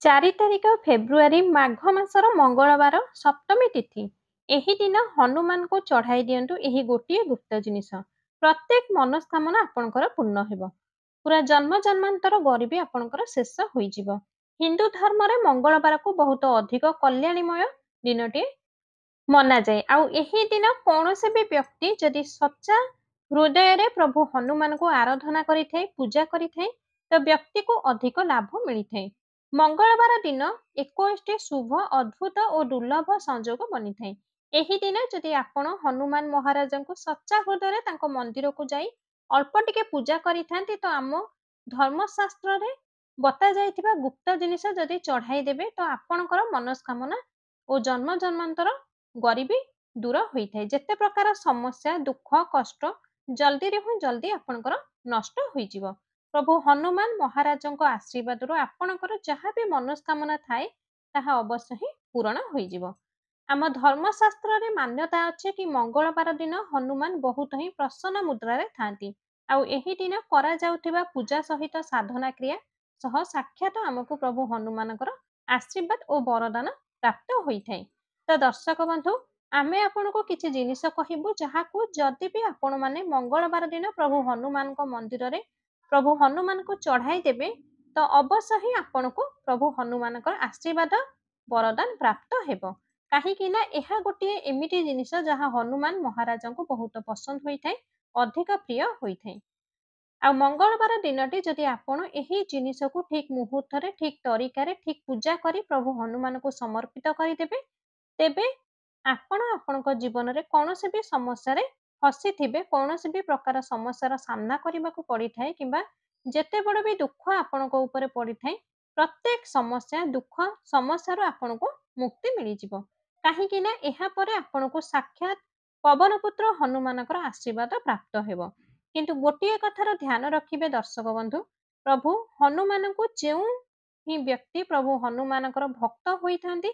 4 ତାରିଖ ଫେବୃଆରୀ ମାଘ ମାସର ମଙ୍ଗଳବାର ସପ୍ତମୀ ତିଥି। ଏହି ଦିନ ହନୁମାନଙ୍କୁ ଚଢ଼ାଇ ଦିଅନ୍ତୁ ଏହି ଗୋଟିଏ ଗୁପ୍ତ ଜିନିଷ। ପ୍ରତ୍ୟେକ ମନସ୍କାମନା ଆପଣଙ୍କର ପୂର୍ଣ୍ଣ ହେବ। ପୁରା ଜନ୍ମ ଜନ୍ମାନ୍ତର ଗରିବୀ ଆପଣଙ୍କର ଶେଷ ହୋଇଯିବ। ହିନ୍ଦୁ ଧର୍ମରେ ମଙ୍ଗଳବାରକୁ ବହୁତ ଅଧିକ କଲ୍ୟାଣୀମୟ ଦିନଟିଏ ମନାଯାଏ। ଆଉ ଏହି ଦିନ କୌଣସି ବି ବ୍ୟକ୍ତି ଯଦି ସଚ୍ଚା ହୃଦୟରେ ପ୍ରଭୁ ହନୁମାନଙ୍କୁ ଆରାଧନା କରିଥାଏ, ପୂଜା କରିଥାଏ, ତ ବ୍ୟକ୍ତିକୁ ଅଧିକ ଲାଭ ମିଳିଥାଏ। ମଙ୍ଗଳବାର ଦିନ 21ଟି ଶୁଭ, ଅଦ୍ଭୁତ ଓ ଦୁର୍ଲଭ ସଂଯୋଗ ବନିଥାଏ। ଏହି ଦିନ ଯଦି ଆପଣ ହନୁମାନ ମହାରାଜଙ୍କୁ ସଚ୍ଚା ହୃଦୟରେ ତାଙ୍କ ମନ୍ଦିରକୁ ଯାଇ ଅଳ୍ପ ଟିକେ ପୂଜା କରିଥାନ୍ତି, ତ ଆମ ଧର୍ମଶାସ୍ତ୍ରରେ ବତାଯାଇଥିବା ଗୁପ୍ତ ଜିନିଷ ଯଦି ଚଢ଼ାଇ ଦେବେ, ତ ଆପଣଙ୍କର ମନସ୍କାମନା ଓ ଜନ୍ମ ଜନ୍ମାନ୍ତର ଗରିବୀ ଦୂର ହୋଇଥାଏ। ଯେତେ ପ୍ରକାର ସମସ୍ୟା, ଦୁଃଖ, କଷ୍ଟ ଜଲ୍ଦିରେ ଜଲ୍ଦି ଆପଣଙ୍କର ନଷ୍ଟ ହୋଇଯିବ। ପ୍ରଭୁ ହନୁମାନ ମହାରାଜଙ୍କ ଆଶୀର୍ବାଦରୁ ଆପଣଙ୍କର ଯାହା ବି ମନସ୍କାମନା ଥାଏ ତାହା ଅବଶ୍ୟ ହିଁ ପୂରଣ ହୋଇଯିବ। ଆମ ଧର୍ମଶାସ୍ତ୍ରରେ ମାନ୍ୟତା ଅଛି କି ମଙ୍ଗଳବାର ଦିନ ହନୁମାନ ବହୁତ ହିଁ ପ୍ରସନ୍ନ ମୁଦ୍ରାରେ ଥାନ୍ତି। ଆଉ ଏହି ଦିନ କରାଯାଉଥିବା ପୂଜା ସହିତ ସାଧନା କ୍ରିୟା ସହ ସାକ୍ଷାତ ଆମକୁ ପ୍ରଭୁ ହନୁମାନଙ୍କର ଆଶୀର୍ବାଦ ଓ ବରଦାନ ପ୍ରାପ୍ତ ହୋଇଥାଏ। ତ ଦର୍ଶକ ବନ୍ଧୁ, ଆମେ ଆପଣଙ୍କୁ କିଛି ଜିନିଷ କହିବୁ ଯାହାକୁ ଯଦି ବି ଆପଣମାନେ ମଙ୍ଗଳବାର ଦିନ ପ୍ରଭୁ ହନୁମାନଙ୍କ ମନ୍ଦିରରେ ପ୍ରଭୁ ହନୁମାନଙ୍କୁ ଚଢ଼ାଇ ଦେବେ, ତ ଅବଶ୍ୟ ହିଁ ଆପଣଙ୍କୁ ପ୍ରଭୁ ହନୁମାନଙ୍କର ଆଶୀର୍ବାଦ ବରଦାନ ପ୍ରାପ୍ତ ହେବ। କାହିଁକି ନା ଏହା ଗୋଟିଏ ଏମିତି ଜିନିଷ ଯାହା ହନୁମାନ ମହାରାଜଙ୍କୁ ବହୁତ ପସନ୍ଦ ହୋଇଥାଏ, ଅଧିକ ପ୍ରିୟ ହୋଇଥାଏ। ଆଉ ମଙ୍ଗଳବାର ଦିନଟି ଯଦି ଆପଣ ଏହି ଜିନିଷକୁ ଠିକ୍ ମୁହୂର୍ତ୍ତରେ, ଠିକ୍ ତରିକାରେ, ଠିକ୍ ପୂଜା କରି ପ୍ରଭୁ ହନୁମାନଙ୍କୁ ସମର୍ପିତ କରିଦେବେ, ତେବେ ଆପଣ ଆପଣଙ୍କ ଜୀବନରେ କୌଣସି ବି ସମସ୍ୟାରେ ଫସିଥିବେ, କୌଣସି ବି ପ୍ରକାର ସମସ୍ୟାର ସାମ୍ନା କରିବାକୁ ପଡ଼ିଥାଏ କିମ୍ବା ଯେତେ ବଡ଼ ବି ଦୁଃଖ ଆପଣଙ୍କ ଉପରେ ପଡ଼ିଥାଏ, ପ୍ରତ୍ୟେକ ସମସ୍ୟା, ଦୁଃଖ, ସମସ୍ୟାରୁ ଆପଣଙ୍କୁ ମୁକ୍ତି ମିଳିଯିବ। କାହିଁକି ନା ଏହା ପରେ ଆପଣଙ୍କୁ ସାକ୍ଷାତ ପବନପୁତ୍ର ହନୁମାନଙ୍କର ଆଶୀର୍ବାଦ ପ୍ରାପ୍ତ ହେବ। କିନ୍ତୁ ଗୋଟିଏ କଥାର ଧ୍ୟାନ ରଖିବେ ଦର୍ଶକ ବନ୍ଧୁ, ପ୍ରଭୁ ହନୁମାନଙ୍କୁ ଯେଉଁ ହିଁ ବ୍ୟକ୍ତି ପ୍ରଭୁ ହନୁମାନଙ୍କର ଭକ୍ତ ହୋଇଥାନ୍ତି,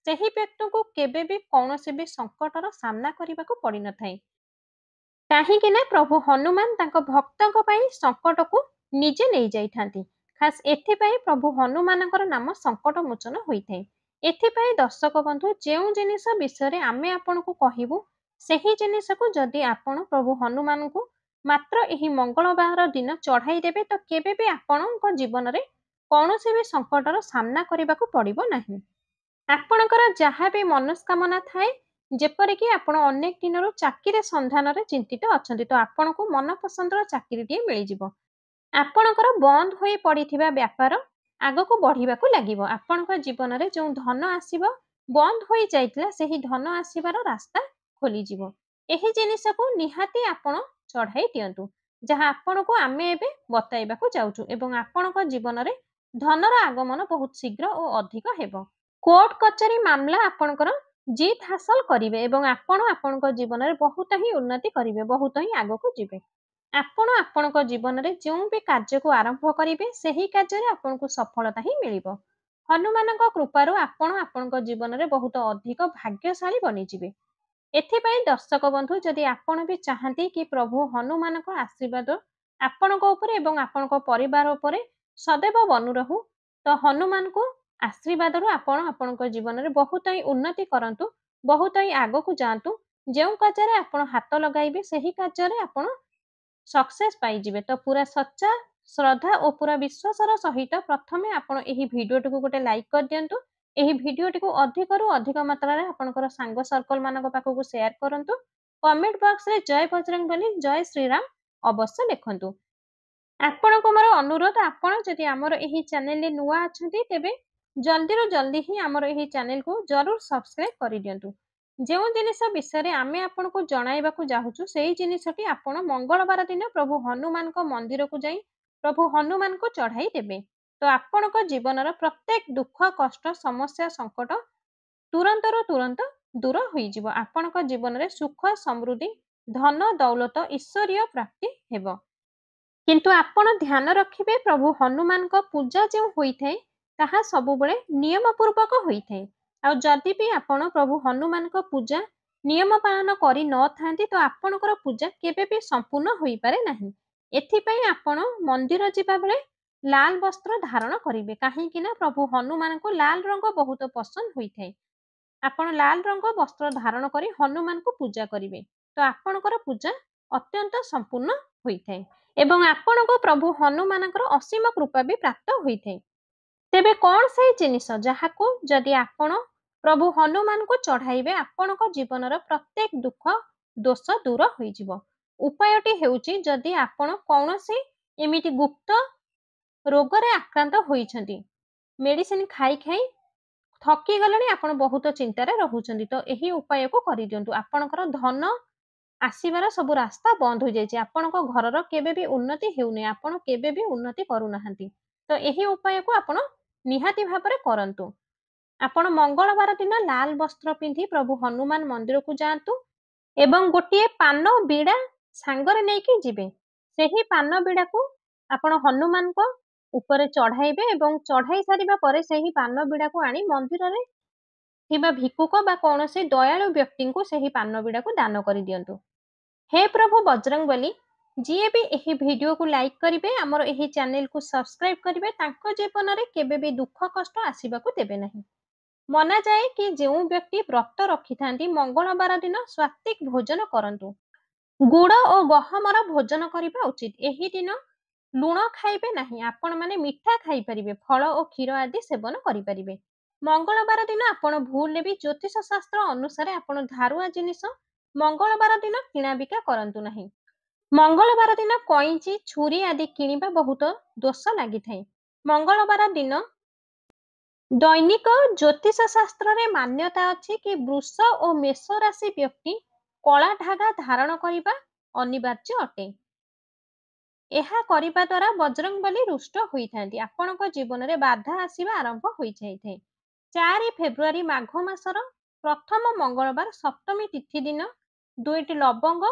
ସେହି ବ୍ୟକ୍ତିଙ୍କୁ କେବେ ବି କୌଣସି ବି ସଙ୍କଟର ସାମ୍ନା କରିବାକୁ ପଡ଼ିନଥାଏ। କାହିଁକି ନା ପ୍ରଭୁ ହନୁମାନ ତାଙ୍କ ଭକ୍ତଙ୍କ ପାଇଁ ସଙ୍କଟକୁ ନିଜେ ନେଇଯାଇଥାନ୍ତି। ଖାସ୍ ଏଥିପାଇଁ ପ୍ରଭୁ ହନୁମାନଙ୍କର ନାମ ସଙ୍କଟ ମୋଚନ ହୋଇଥାଏ। ଏଥିପାଇଁ ଦର୍ଶକ ବନ୍ଧୁ, ଯେଉଁ ଜିନିଷ ବିଷୟରେ ଆମେ ଆପଣଙ୍କୁ କହିବୁ, ସେହି ଜିନିଷକୁ ଯଦି ଆପଣ ପ୍ରଭୁ ହନୁମାନଙ୍କୁ ମାତ୍ର ଏହି ମଙ୍ଗଳବାର ଦିନ ଚଢ଼ାଇ ଦେବେ, ତ କେବେ ବି ଆପଣଙ୍କ ଜୀବନରେ କୌଣସି ବି ସଙ୍କଟର ସାମ୍ନା କରିବାକୁ ପଡ଼ିବ ନାହିଁ। ଆପଣଙ୍କର ଯାହା ବି ମନସ୍କାମନା ଥାଏ, ଯେପରିକି ଆପଣ ଅନେକ ଦିନରୁ ଚାକିରି ସନ୍ଧାନରେ ଚିନ୍ତିତ ଅଛନ୍ତି, ତ ଆପଣଙ୍କୁ ମନପସନ୍ଦର ଚାକିରିଟିଏ ମିଳିଯିବ। ଆପଣଙ୍କର ବନ୍ଦ ହୋଇ ପଡ଼ିଥିବା ବ୍ୟାପାର ଆଗକୁ ବଢ଼ିବାକୁ ଲାଗିବ। ଆପଣଙ୍କ ଜୀବନରେ ଯେଉଁ ଧନ ଆସିବ, ବନ୍ଦ ହୋଇଯାଇଥିଲା, ସେହି ଧନ ଆସିବାର ରାସ୍ତା ଖୋଲିଯିବ। ଏହି ଜିନିଷକୁ ନିହାତି ଆପଣ ଚଢ଼ାଇ ଦିଅନ୍ତୁ, ଯାହା ଆପଣଙ୍କୁ ଆମେ ଏବେ ବତାଇବାକୁ ଯାଉଛୁ, ଏବଂ ଆପଣଙ୍କ ଜୀବନରେ ଧନର ଆଗମନ ବହୁତ ଶୀଘ୍ର ଓ ଅଧିକ ହେବ। କୋର୍ଟ କଚେରୀ ମାମଲା ଆପଣଙ୍କର ଜିତ୍ ହାସଲ କରିବେ ଏବଂ ଆପଣ ଆପଣଙ୍କ ଜୀବନରେ ବହୁତ ହିଁ ଉନ୍ନତି କରିବେ, ବହୁତ ହିଁ ଆଗକୁ ଯିବେ। ଆପଣ ଆପଣଙ୍କ ଜୀବନରେ ଯେଉଁ ବି କାର୍ଯ୍ୟକୁ ଆରମ୍ଭ କରିବେ, ସେହି କାର୍ଯ୍ୟରେ ଆପଣଙ୍କୁ ସଫଳତା ହିଁ ମିଳିବ। ହନୁମାନଙ୍କ କୃପାରୁ ଆପଣ ଆପଣଙ୍କ ଜୀବନରେ ବହୁତ ଅଧିକ ଭାଗ୍ୟଶାଳୀ ବନିଯିବେ। ଏଥିପାଇଁ ଦର୍ଶକ ବନ୍ଧୁ, ଯଦି ଆପଣ ବି ଚାହାନ୍ତି କି ପ୍ରଭୁ ହନୁମାନଙ୍କ ଆଶୀର୍ବାଦ ଆପଣଙ୍କ ଉପରେ ଏବଂ ଆପଣଙ୍କ ପରିବାର ଉପରେ ସदैବ ବନୁ ରହୁ, ତ ହନୁମାନଙ୍କୁ ଆଶୀର୍ବାଦରୁ ଆପଣ ଆପଣଙ୍କ ଜୀବନରେ ବହୁତ ହିଁ ଉନ୍ନତି କରନ୍ତୁ, ବହୁତ ହିଁ ଆଗକୁ ଯାଆନ୍ତୁ। ଯେଉଁ କାର୍ଯ୍ୟରେ ଆପଣ ହାତ ଲଗାଇବେ, ସେହି କାର୍ଯ୍ୟରେ ଆପଣ ସକ୍ସେସ୍ ପାଇଯିବେ। ତ ପୁରା ସଚ୍ଚା ଶ୍ରଦ୍ଧା ଓ ପୁରା ବିଶ୍ୱାସର ସହିତ ପ୍ରଥମେ ଆପଣ ଏହି ଭିଡ଼ିଓଟିକୁ ଗୋଟେ ଲାଇକ୍ କରିଦିଅନ୍ତୁ। ଏହି ଭିଡ଼ିଓଟିକୁ ଅଧିକରୁ ଅଧିକ ମାତ୍ରାରେ ଆପଣଙ୍କର ସାଙ୍ଗ ସର୍କଲ ମାନଙ୍କ ପାଖକୁ ସେୟାର କରନ୍ତୁ। କମେଣ୍ଟ ବକ୍ସରେ ଜୟ ବଜରଙ୍ଗବଲି, ଜୟ ଶ୍ରୀରାମ ଅବଶ୍ୟ ଲେଖନ୍ତୁ। ଆପଣଙ୍କୁ ମୋର ଅନୁରୋଧ, ଆପଣ ଯଦି ଆମର ଏହି ଚ୍ୟାନେଲରେ ନୂଆ ଅଛନ୍ତି, ତେବେ ଜଲ୍ଦିରୁ ଜଲ୍ଦି ହିଁ ଆମର ଏହି ଚ୍ୟାନେଲକୁ ଜରୁର ସବସ୍କ୍ରାଇବ୍ କରିଦିଅନ୍ତୁ। ଯେଉଁ ଜିନିଷ ବିଷୟରେ ଆମେ ଆପଣଙ୍କୁ ଜଣାଇବାକୁ ଚାହୁଁଛୁ, ସେହି ଜିନିଷଟି ଆପଣ ମଙ୍ଗଳବାର ଦିନ ପ୍ରଭୁ ହନୁମାନଙ୍କ ମନ୍ଦିରକୁ ଯାଇ ପ୍ରଭୁ ହନୁମାନଙ୍କୁ ଚଢ଼ାଇ ଦେବେ, ତ ଆପଣଙ୍କ ଜୀବନର ପ୍ରତ୍ୟେକ ଦୁଃଖ, କଷ୍ଟ, ସମସ୍ୟା, ସଙ୍କଟ ତୁରନ୍ତରୁ ତୁରନ୍ତ ଦୂର ହୋଇଯିବ। ଆପଣଙ୍କ ଜୀବନରେ ସୁଖ, ସମୃଦ୍ଧି, ଧନ, ଦୌଲତ, ଈଶ୍ୱରୀୟ ପ୍ରାପ୍ତି ହେବ। କିନ୍ତୁ ଆପଣ ଧ୍ୟାନ ରଖିବେ, ପ୍ରଭୁ ହନୁମାନଙ୍କ ପୂଜା ଯେଉଁ ହୋଇଥାଏ, ତାହା ସବୁବେଳେ ନିୟମ ପୂର୍ବକ ହୋଇଥାଏ। ଆଉ ଯଦି ବି ଆପଣ ପ୍ରଭୁ ହନୁମାନଙ୍କ ପୂଜା ନିୟମ ପାଳନ କରି ନଥାନ୍ତି, ତ ଆପଣଙ୍କର ପୂଜା କେବେ ବି ସମ୍ପୂର୍ଣ୍ଣ ହୋଇପାରେ ନାହିଁ। ଏଥିପାଇଁ ଆପଣ ମନ୍ଦିର ଯିବା ବେଳେ ଲାଲ ବସ୍ତ୍ର ଧାରଣ କରିବେ, କାହିଁକି ନା ପ୍ରଭୁ ହନୁମାନଙ୍କୁ ଲାଲ ରଙ୍ଗ ବହୁତ ପସନ୍ଦ ହୋଇଥାଏ। ଆପଣ ଲାଲ ରଙ୍ଗ ବସ୍ତ୍ର ଧାରଣ କରି ହନୁମାନଙ୍କୁ ପୂଜା କରିବେ, ତ ଆପଣଙ୍କର ପୂଜା ଅତ୍ୟନ୍ତ ସମ୍ପୂର୍ଣ୍ଣ ହୋଇଥାଏ ଏବଂ ଆପଣଙ୍କୁ ପ୍ରଭୁ ହନୁମାନଙ୍କର ଅସୀମ କୃପା ବି ପ୍ରାପ୍ତ ହୋଇଥାଏ। ତେବେ କଣ ସେଇ ଜିନିଷ ଯାହାକୁ ଯଦି ଆପଣ ପ୍ରଭୁ ହନୁମାନଙ୍କୁ ଚଢାଇବେ ଆପଣଙ୍କ ଜୀବନର ପ୍ରତ୍ୟେକ ଦୁଃଖ ଦୋଷ ଦୂର ହୋଇଯିବ? ଉପାୟଟି ହେଉଛି, ଯଦି ଆପଣ କୌଣସି ଏମିତି ଗୁପ୍ତ ରୋଗରେ ଆକ୍ରାନ୍ତ ହୋଇଛନ୍ତି, ମେଡିସିନ ଖାଇ ଖାଇ ଥକି ଗଲେଣି, ଆପଣ ବହୁତ ଚିନ୍ତାରେ ରହୁଛନ୍ତି, ତ ଏହି ଉପାୟକୁ କରିଦିଅନ୍ତୁ। ଆପଣଙ୍କର ଧନ ଆସିବାର ସବୁ ରାସ୍ତା ବନ୍ଦ ହୋଇଯାଇଛି, ଆପଣଙ୍କ ଘରର କେବେ ବି ଉନ୍ନତି ହେଉନି, ଆପଣ କେବେ ବି ଉନ୍ନତି କରୁନାହାନ୍ତି, ତ ଏହି ଉପାୟକୁ ଆପଣ ନିହାତି ଭାବରେ କରନ୍ତୁ। ଆପଣ ମଙ୍ଗଳବାର ଦିନ ଲାଲ ବସ୍ତ୍ର ପିନ୍ଧି ପ୍ରଭୁ ହନୁମାନ ମନ୍ଦିରକୁ ଯାଆନ୍ତୁ ଏବଂ ଗୋଟିଏ ପାନ ବିଡ଼ା ସାଙ୍ଗରେ ନେଇକି ଯିବେ। ସେହି ପାନ ବିଡ଼ାକୁ ଆପଣ ହନୁମାନଙ୍କ ଉପରେ ଚଢାଇବେ ଏବଂ ଚଢାଇ ସାରିବା ପରେ ସେହି ପାନ ବିଡ଼ାକୁ ଆଣି ମନ୍ଦିରରେ ଥିବା ଭିକ୍ଷୁକ ବା କୌଣସି ଦୟାଳୁ ବ୍ୟକ୍ତିଙ୍କୁ ସେହି ପାନ ବିଡ଼ାକୁ ଦାନ କରିଦିଅନ୍ତୁ। हे प्रभु बजरंगबली, ଯିଏ ବି ଏହି ଭିଡିଓକୁ ଲାଇକ୍ କରିବେ, ଆମର ଏହି ଚ୍ୟାନେଲକୁ ସବସ୍କ୍ରାଇବ କରିବେ, ତାଙ୍କ ଜୀବନରେ କେବେ ବି ଦୁଃଖ କଷ୍ଟ ଆସିବାକୁ ଦେବେ ନାହିଁ। ମନାଯାଏ କି ଯେଉଁ ବ୍ୟକ୍ତି ବ୍ରତ ରଖିଥାନ୍ତି ମଙ୍ଗଳବାର ଦିନ ସ୍ୱାତ୍ବିକ ଭୋଜନ କରନ୍ତୁ, ଗୁଡ଼ ଓ ଗହମର ଭୋଜନ କରିବା ଉଚିତ। ଏହି ଦିନ ଲୁଣ ଖାଇବେ ନାହିଁ, ଆପଣମାନେ ମିଠା ଖାଇପାରିବେ, ଫଳ ଓ କ୍ଷୀର ଆଦି ସେବନ କରିପାରିବେ। ମଙ୍ଗଳବାର ଦିନ ଆପଣ ଭୁଲରେ ବି ଜ୍ୟୋତିଷ ଶାସ୍ତ୍ର ଅନୁସାରେ ଆପଣ ଧାରୁଆ ଜିନିଷ ମଙ୍ଗଳବାର ଦିନ କିଣାବିକା କରନ୍ତୁ ନାହିଁ। ମଙ୍ଗଳବାର ଦିନ କଇଁଚି, ଛୁରୀ ଆଦି କିଣିବା ବହୁତ ଦୋଷ ଲାଗିଥାଏ। ମଙ୍ଗଳବାର ଦିନ ଦୈନିକ ଜ୍ୟୋତିଷ ଶାସ୍ତ୍ରରେ ମାନ୍ୟତା ଅଛି କି ବୃଷ ଓ ମେଷ ରାଶି ବ୍ୟକ୍ତି କଳା ଧାଗା ଧାରଣ କରିବା ଅନିବାର୍ଯ୍ୟ ଅଟେ। ଏହା କରିବା ଦ୍ୱାରା ବଜରଙ୍ଗବଲି ରୁଷ୍ଟ ହୋଇଥାନ୍ତି, ଆପଣଙ୍କ ଜୀବନରେ ବାଧା ଆସିବା ଆରମ୍ଭ ହୋଇଯାଇଥାଏ। 4 ଫେବୃଆରୀ ମାଘ ମାସର ପ୍ରଥମ ମଙ୍ଗଳବାର ସପ୍ତମୀ ତିଥି ଦିନ 2ଟି ଲବଙ୍ଗ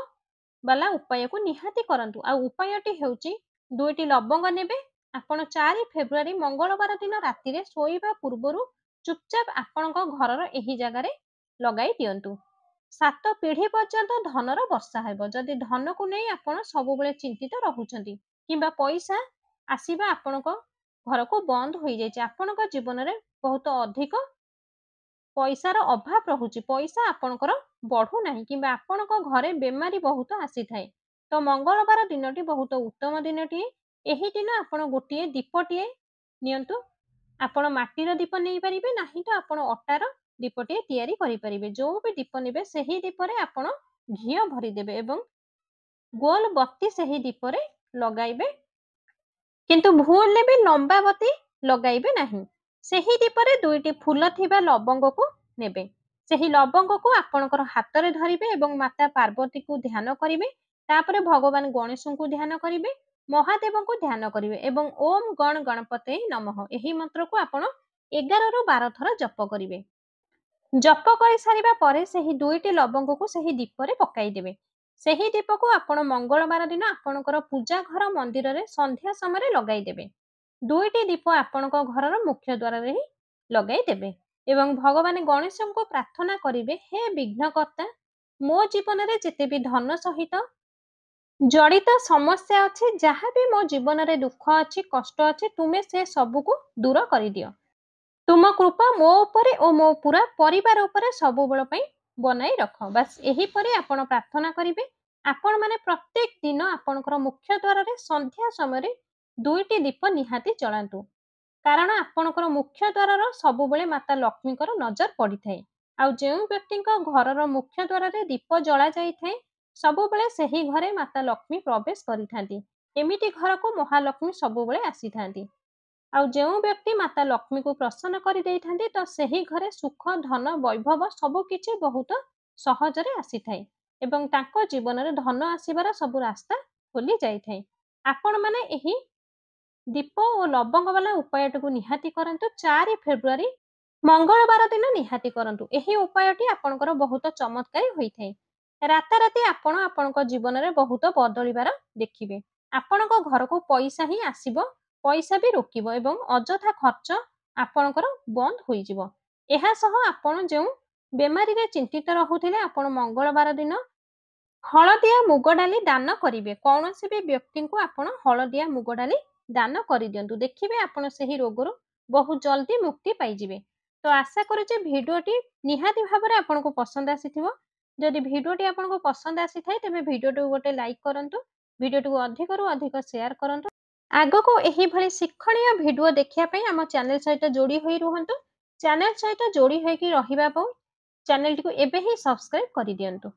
ବାଲା ଉପାୟକୁ ନିହାତି କରନ୍ତୁ। ଆଉ ଉପାୟଟି ହେଉଛି, 2ଟି ଲବଙ୍ଗ ନେବେ, ଆପଣ 4 ଫେବୃଆରୀ ମଙ୍ଗଳବାର ଦିନ ରାତିରେ ଶୋଇବା ପୂର୍ବରୁ ଚୁପଚାପ ଆପଣଙ୍କ ଘରର ଏହି ଜାଗାରେ ଲଗାଇ ଦିଅନ୍ତୁ। 7 ପିଢ଼ି ପର୍ଯ୍ୟନ୍ତ ଧନର ବର୍ଷା ହେବ। ଯଦି ଧନକୁ ନେଇ ଆପଣ ସବୁବେଳେ ଚିନ୍ତିତ ରହୁଛନ୍ତି କିମ୍ବା ପଇସା ଆସିବା ଆପଣଙ୍କ ଘରକୁ ବନ୍ଦ ହୋଇଯାଇଛି, ଆପଣଙ୍କ ଜୀବନରେ ବହୁତ ଅଧିକ ପଇସାର ଅଭାବ ରହୁଛି, ପଇସା ଆପଣଙ୍କର ବଢୁନାହିଁ କିମ୍ବା ଆପଣଙ୍କ ଘରେ ବେମାରୀ ବହୁତ ଆସିଥାଏ, ତ ମଙ୍ଗଳବାର ଦିନଟି ବହୁତ ଉତ୍ତମ ଦିନଟିଏ। ଏହି ଦିନ ଆପଣ ଗୋଟିଏ ଦୀପଟିଏ ନିଅନ୍ତୁ, ଆପଣ ମାଟିର ଦୀପ ନେଇପାରିବେ, ନାହିଁ ତ ଆପଣ ଅଟାର ଦୀପଟିଏ ତିଆରି କରିପାରିବେ। ଯୋଉ ବି ଦୀପ ନେବେ ସେହି ଦୀପରେ ଆପଣ ଘିଅ ଭରିଦେବେ ଏବଂ ଗୋଲ ବତ୍ତି ସେହି ଦୀପରେ ଲଗାଇବେ, କିନ୍ତୁ ଭୁଲରେ ବି ଲମ୍ବା ବତୀ ଲଗାଇବେ ନାହିଁ। ସେହି ଦୀପରେ 2ଟି ଫୁଲ ଥିବା ଲବଙ୍ଗକୁ ନେବେ, ସେହି ଲବଙ୍ଗକୁ ଆପଣଙ୍କର ହାତରେ ଧରିବେ ଏବଂ ମାତା ପାର୍ବତୀକୁ ଧ୍ୟାନ କରିବେ, ତାପରେ ଭଗବାନ ଗଣେଶଙ୍କୁ ଧ୍ୟାନ କରିବେ, ମହାଦେବଙ୍କୁ ଧ୍ୟାନ କରିବେ ଏବଂ ଓମ୍ ଗଣ ଗଣପତେ ନମଃ ଏହି ମନ୍ତ୍ରକୁ ଆପଣ 11ରୁ 12 ଥର ଜପ କରିବେ। ଜପ କରିସାରିବା ପରେ ସେହି 2ଟି ଲବଙ୍ଗକୁ ସେହି ଦୀପରେ ପକାଇଦେବେ। ସେହି ଦୀପକୁ ଆପଣ ମଙ୍ଗଳବାର ଦିନ ଆପଣଙ୍କର ପୂଜା ଘର ମନ୍ଦିରରେ ସନ୍ଧ୍ୟା ସମୟରେ ଲଗାଇଦେବେ। 2ଟି ଦୀପ ଆପଣଙ୍କ ଘରର ମୁଖ୍ୟ ଦ୍ୱାରରେ ହିଁ ଲଗାଇଦେବେ ଏବଂ ଭଗବାନ ଗଣେଶଙ୍କୁ ପ୍ରାର୍ଥନା କରିବେ, ହେ ବିଘ୍ନକର୍ତ୍ତା, ମୋ ଜୀବନରେ ଯେତେ ବି ଧନ ସହିତ ଜଡ଼ିତ ସମସ୍ୟା ଅଛି, ଯାହା ବି ମୋ ଜୀବନରେ ଦୁଃଖ ଅଛି, କଷ୍ଟ ଅଛି, ତୁମେ ସେ ସବୁକୁ ଦୂର କରିଦିଅ। ତୁମ କୃପା ମୋ ଉପରେ ଓ ମୋ ପୁରା ପରିବାର ଉପରେ ସବୁବେଳ ପାଇଁ ବନାଇ ରଖ। ବାସ୍ ଏହିପରି ଆପଣ ପ୍ରାର୍ଥନା କରିବେ। ଆପଣମାନେ ପ୍ରତ୍ୟେକ ଦିନ ଆପଣଙ୍କର ମୁଖ୍ୟ ଦ୍ୱାରରେ ସନ୍ଧ୍ୟା ସମୟରେ 2ଟି ଦୀପ ନିହାତି ଜଳାନ୍ତୁ, କାରଣ ଆପଣଙ୍କର ମୁଖ୍ୟ ଦ୍ୱାରର ସବୁବେଳେ ମାତା ଲକ୍ଷ୍ମୀଙ୍କର ନଜର ପଡ଼ିଥାଏ। ଆଉ ଯେଉଁ ବ୍ୟକ୍ତିଙ୍କ ଘରର ମୁଖ୍ୟ ଦ୍ୱାରରେ ଦୀପ ଜଳା ଯାଇଥାଏ, ସବୁବେଳେ ସେହି ଘରେ ମାତା ଲକ୍ଷ୍ମୀ ପ୍ରବେଶ କରିଥାନ୍ତି। ଏମିତି ଘରକୁ ମହାଲକ୍ଷ୍ମୀ ସବୁବେଳେ ଆସିଥାନ୍ତି। ଆଉ ଯେଉଁ ବ୍ୟକ୍ତି ମାତା ଲକ୍ଷ୍ମୀକୁ ପ୍ରସନ୍ନ କରିଦେଇଥାନ୍ତି, ତ ସେହି ଘରେ ସୁଖ, ଧନ, ବୈଭବ ସବୁ କିଛି ବହୁତ ସହଜରେ ଆସିଥାଏ ଏବଂ ତାଙ୍କ ଜୀବନରେ ଧନ ଆସିବାର ସବୁ ରାସ୍ତା ଖୋଲି ଯାଇଥାଏ। ଆପଣମାନେ ଏହି ଦୀପ ଓ ଲବଙ୍ଗ ବାଲା ଉପାୟଟିକୁ ନିହାତି କରନ୍ତୁ। 4 ଫେବୃଆରୀ ମଙ୍ଗଳବାର ଦିନ ନିହାତି କରନ୍ତୁ। ଏହି ଉପାୟଟି ଆପଣଙ୍କର ବହୁତ ଚମତ୍କାରୀ ହୋଇଥାଏ। ରାତାରାତି ଆପଣ ଆପଣଙ୍କ ଜୀବନରେ ବହୁତ ବଦଳିବାର ଦେଖିବେ। ଆପଣଙ୍କ ଘରକୁ ପଇସା ହିଁ ଆସିବ, ପଇସା ବି ରୋକିବ ଏବଂ ଅଯଥା ଖର୍ଚ୍ଚ ଆପଣଙ୍କର ବନ୍ଦ ହୋଇଯିବ। ଏହା ସହ ଆପଣ ଯେଉଁ ବେମାରୀରେ ଚିନ୍ତିତ ରହୁଥିଲେ, ଆପଣ ମଙ୍ଗଳବାର ଦିନ ହଳଦିଆ ମୁଗ ଡାଲି ଦାନ କରିବେ। କୌଣସି ବି ବ୍ୟକ୍ତିଙ୍କୁ ଆପଣ ହଳଦିଆ ମୁଗ ଡାଲି ଦାନ କରିଦିଅନ୍ତୁ। ଦେଖିବେ ଆପଣ ସେହି ରୋଗରୁ ବହୁତ ଜଲ୍ଦି ମୁକ୍ତି ପାଇଯିବେ। ତ ଆଶା କରୁଛି ଭିଡ଼ିଓଟି ନିହାତି ଭାବରେ ଆପଣଙ୍କୁ ପସନ୍ଦ ଆସିଥିବ। ଯଦି ଭିଡ଼ିଓଟି ଆପଣଙ୍କୁ ପସନ୍ଦ ଆସିଥାଏ ତେବେ ଭିଡ଼ିଓଟିକୁ ଗୋଟେ ଲାଇକ୍ କରନ୍ତୁ। ଭିଡ଼ିଓଟିକୁ ଅଧିକରୁ ଅଧିକ ସେୟାର କରନ୍ତୁ। ଆଗକୁ ଏହିଭଳି ଶିକ୍ଷଣୀୟ ଭିଡ଼ିଓ ଦେଖିବା ପାଇଁ ଆମ ଚ୍ୟାନେଲ ସହିତ ଯୋଡ଼ି ହୋଇ ରୁହନ୍ତୁ। ଚ୍ୟାନେଲ ସହିତ ଯୋଡ଼ି ହୋଇକି ରହିବା ପାଇଁ ଚ୍ୟାନେଲଟିକୁ ଏବେ ହିଁ ସବସ୍କ୍ରାଇବ୍ କରିଦିଅନ୍ତୁ।